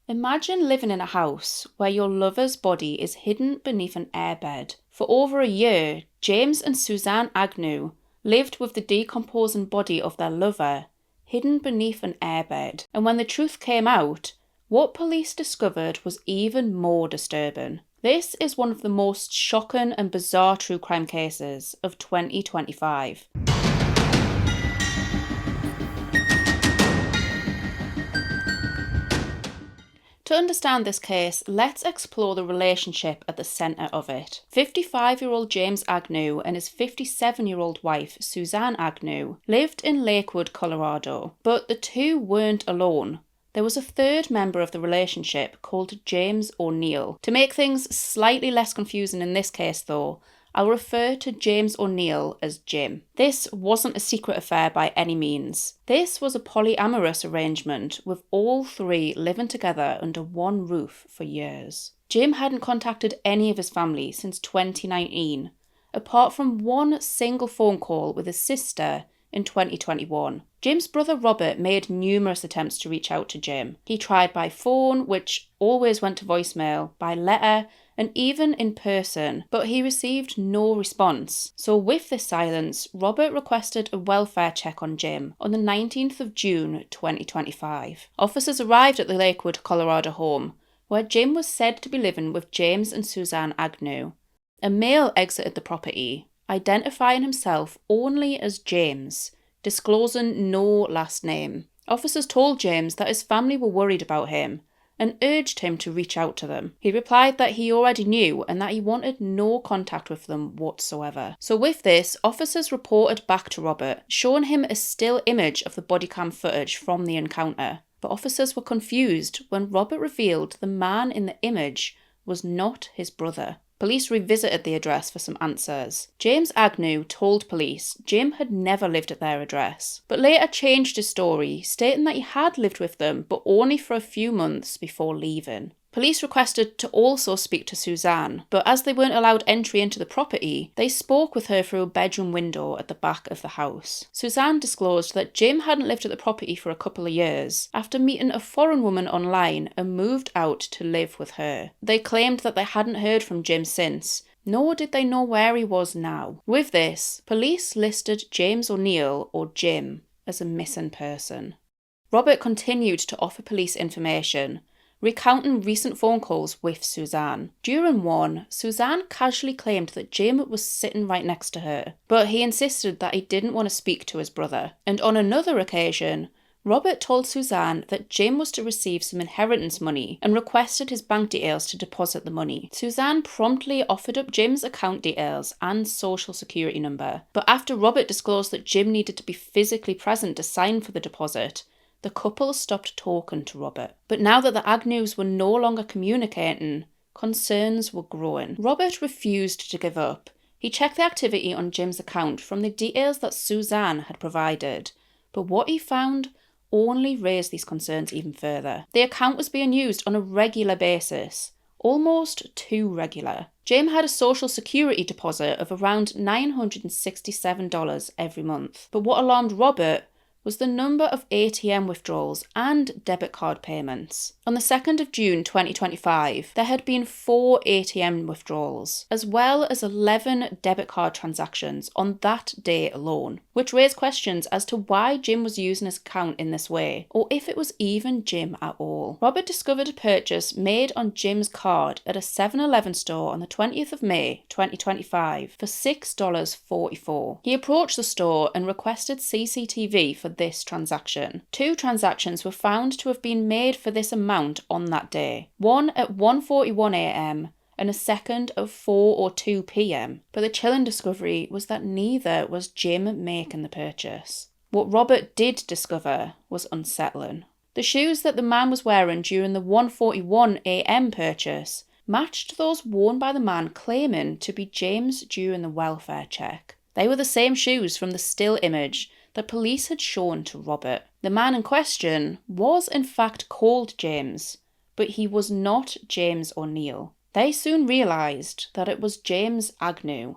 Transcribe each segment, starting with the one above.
Imagine living in a house where your lover's body is hidden beneath an airbed. For over a year, James and Suzanne Agnew lived with the decomposing body of their lover hidden beneath an airbed. And when the truth came out, what police discovered was even more disturbing. This is one of the most shocking and bizarre true crime cases of 2025. To understand this case, let's explore the relationship at the centre of it. 55-year-old James Agnew and his 57-year-old wife, Suzanne Agnew, lived in Lakewood, Colorado. But the two weren't alone. There was a third member of the relationship called James O'Neill. To make things slightly less confusing in this case though, I'll refer to James O'Neill as Jim. This wasn't a secret affair by any means. This was a polyamorous arrangement with all three living together under one roof for years. Jim hadn't contacted any of his family since 2019, apart from one single phone call with his sister in 2021. Jim's brother Robert made numerous attempts to reach out to Jim. He tried by phone, which always went to voicemail, by letter, and even in person, but he received no response. So with this silence, Robert requested a welfare check on Jim on the 19th of June 2025. Officers arrived at the Lakewood, Colorado home, where Jim was said to be living with James and Suzanne Agnew. A male exited the property, identifying himself only as James, disclosing no last name. Officers told James that his family were worried about him and urged him to reach out to them. He replied that he already knew and that he wanted no contact with them whatsoever. So with this, officers reported back to Robert, showing him a still image of the body cam footage from the encounter. But officers were confused when Robert revealed the man in the image was not his brother. Police revisited the address for some answers. James Agnew told police Jim had never lived at their address, but later changed his story, stating that he had lived with them, but only for a few months before leaving. Police requested to also speak to Suzanne, but as they weren't allowed entry into the property, they spoke with her through a bedroom window at the back of the house. Suzanne disclosed that Jim hadn't lived at the property for a couple of years, after meeting a foreign woman online and moved out to live with her. They claimed that they hadn't heard from Jim since, nor did they know where he was now. With this, police listed James O'Neill, or Jim, as a missing person. Robert continued to offer police information, recounting recent phone calls with Suzanne. During one, Suzanne casually claimed that Jim was sitting right next to her, but he insisted that he didn't want to speak to his brother. And on another occasion, Robert told Suzanne that Jim was to receive some inheritance money and requested his bank details to deposit the money. Suzanne promptly offered up Jim's account details and social security number, but after Robert disclosed that Jim needed to be physically present to sign for the deposit, the couple stopped talking to Robert. But now that the Agnews were no longer communicating, concerns were growing. Robert refused to give up. He checked the activity on Jim's account from the details that Suzanne had provided, but what he found only raised these concerns even further. The account was being used on a regular basis, almost too regular. Jim had a social security deposit of around $967 every month, but what alarmed Robert was the number of ATM withdrawals and debit card payments. On the 2nd of June 2025, there had been 4 ATM withdrawals, as well as 11 debit card transactions on that day alone, which raised questions as to why Jim was using his account in this way, or if it was even Jim at all. Robert discovered a purchase made on Jim's card at a 7-Eleven store on the 20th of May 2025 for $6.44. He approached the store and requested CCTV for this transaction. 2 transactions were found to have been made for this amount on that day, one at 1:41 a.m. and a second at 4:02 p.m. But the chilling discovery was that neither was Jim making the purchase. What Robert did discover was unsettling. The shoes that the man was wearing during the 1:41 a.m. purchase matched those worn by the man claiming to be James during the welfare check. They were the same shoes from the still image that police had shown to Robert. The man in question was in fact called James, but he was not James O'Neill. They soon realised that it was James Agnew.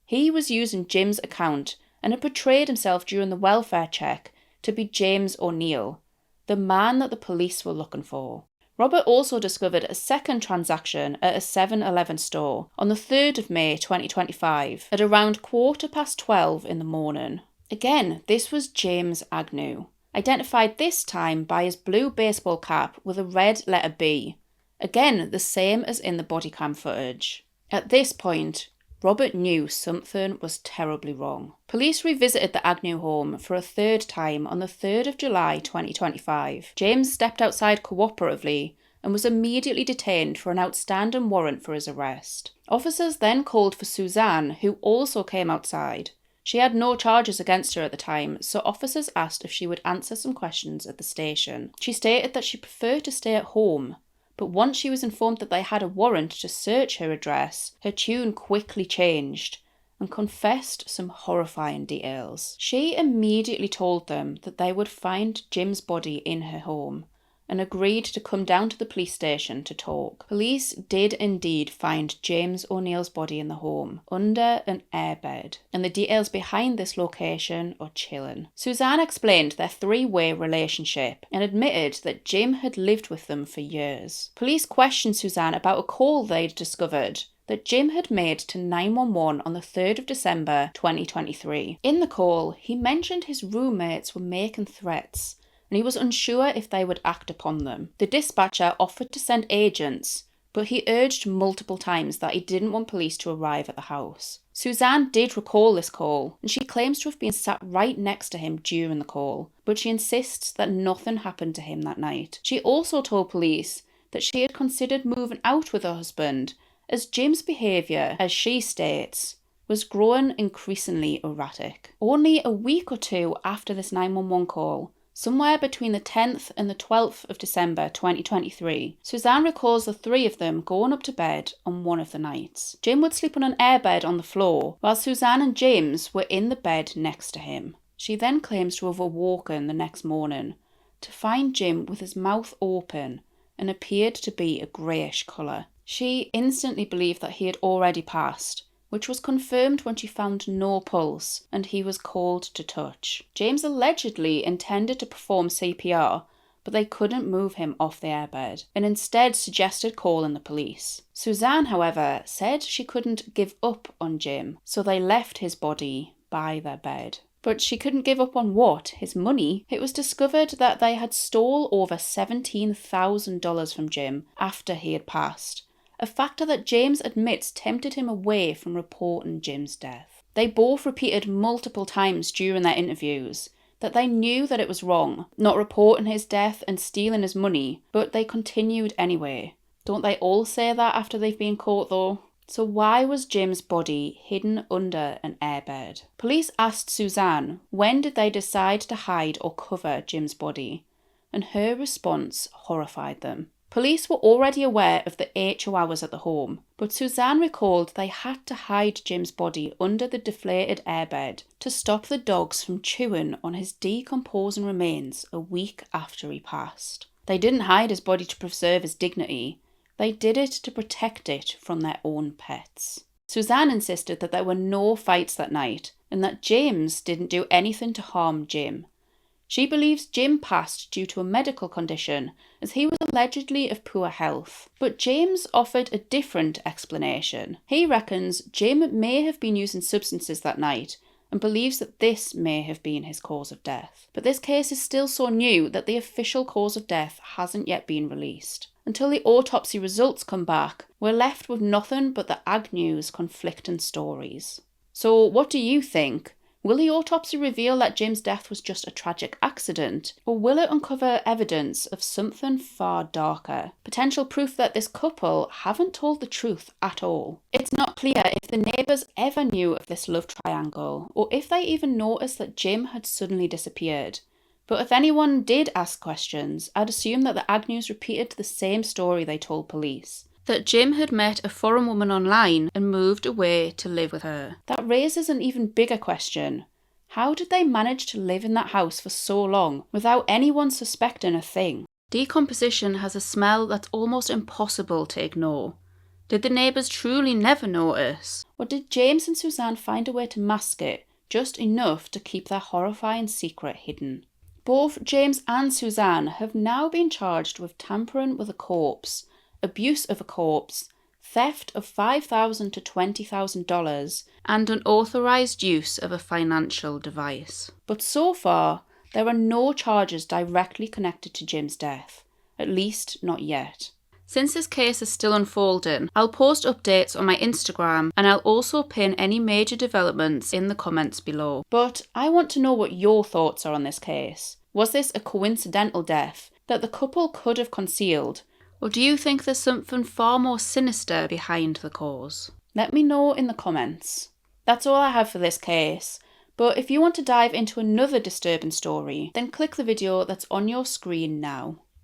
He was using Jim's account and had portrayed himself during the welfare check to be James O'Neill, the man that the police were looking for. Robert also discovered a second transaction at a 7-Eleven store on the 3rd of May 2025 at around 12:15 in the morning. Again, this was James Agnew, identified this time by his blue baseball cap with a red letter B. Again, the same as in the body cam footage. At this point, Robert knew something was terribly wrong. Police revisited the Agnew home for a third time on the 3rd of July 2025. James stepped outside cooperatively and was immediately detained for an outstanding warrant for his arrest. Officers then called for Suzanne, who also came outside. She had no charges against her at the time, so officers asked if she would answer some questions at the station. She stated that she preferred to stay at home, but once she was informed that they had a warrant to search her address, her tune quickly changed and confessed some horrifying details. She immediately told them that they would find Jim's body in her home and agreed to come down to the police station to talk. Police did indeed find James O'Neill's body in the home, under an airbed, and the details behind this location are chilling. Suzanne explained their three-way relationship and admitted that Jim had lived with them for years. Police questioned Suzanne about a call they'd discovered that Jim had made to 911 on the 3rd of December 2023. In the call, he mentioned his roommates were making threats, and he was unsure if they would act upon them. The dispatcher offered to send agents, but he urged multiple times that he didn't want police to arrive at the house. Suzanne did recall this call, and she claims to have been sat right next to him during the call, but she insists that nothing happened to him that night. She also told police that she had considered moving out with her husband, as Jim's behaviour, as she states, was growing increasingly erratic. Only a week or two after this 911 call, somewhere between the 10th and the 12th of December 2023, Suzanne recalls the three of them going up to bed on one of the nights. Jim would sleep on an airbed on the floor, while Suzanne and James were in the bed next to him. She then claims to have awoken the next morning to find Jim with his mouth open and appeared to be a greyish colour. She instantly believed that he had already passed, which was confirmed when she found no pulse and he was called to touch. James allegedly intended to perform CPR, but they couldn't move him off the airbed and instead suggested calling the police. Suzanne, however, said she couldn't give up on Jim, so they left his body by their bed. But she couldn't give up on what? His money? It was discovered that they had stole over $17,000 from Jim after he had passed, a factor that James admits tempted him away from reporting Jim's death. They both repeated multiple times during their interviews that they knew that it was wrong, not reporting his death and stealing his money, but they continued anyway. Don't they all say that after they've been caught though? So why was Jim's body hidden under an airbed? Police asked Suzanne when did they decide to hide or cover Jim's body, and her response horrified them. Police were already aware of the HOAs at the home, but Suzanne recalled they had to hide Jim's body under the deflated airbed to stop the dogs from chewing on his decomposing remains a week after he passed. They didn't hide his body to preserve his dignity, they did it to protect it from their own pets. Suzanne insisted that there were no fights that night and that James didn't do anything to harm Jim. She believes Jim passed due to a medical condition, as he was allegedly of poor health. But James offered a different explanation. He reckons Jim may have been using substances that night and believes that this may have been his cause of death. But this case is still so new that the official cause of death hasn't yet been released. Until the autopsy results come back, we're left with nothing but the Agnew's conflicting stories. So what do you think? Will the autopsy reveal that Jim's death was just a tragic accident, or will it uncover evidence of something far darker? Potential proof that this couple haven't told the truth at all. It's not clear if the neighbours ever knew of this love triangle, or if they even noticed that Jim had suddenly disappeared. But if anyone did ask questions, I'd assume that the Agnews repeated the same story they told police. That Jim had met a foreign woman online and moved away to live with her. That raises an even bigger question. How did they manage to live in that house for so long without anyone suspecting a thing? Decomposition has a smell that's almost impossible to ignore. Did the neighbours truly never notice? Or did James and Suzanne find a way to mask it, just enough to keep their horrifying secret hidden? Both James and Suzanne have now been charged with tampering with a corpse, abuse of a corpse, theft of $5,000 to $20,000, and unauthorised use of a financial device. But so far, there are no charges directly connected to Jim's death, at least not yet. Since this case is still unfolding, I'll post updates on my Instagram and I'll also pin any major developments in the comments below. But I want to know what your thoughts are on this case. Was this a coincidental death that the couple could have concealed, or do you think there's something far more sinister behind the cause? Let me know in the comments. That's all I have for this case, but if you want to dive into another disturbing story, then click the video that's on your screen now.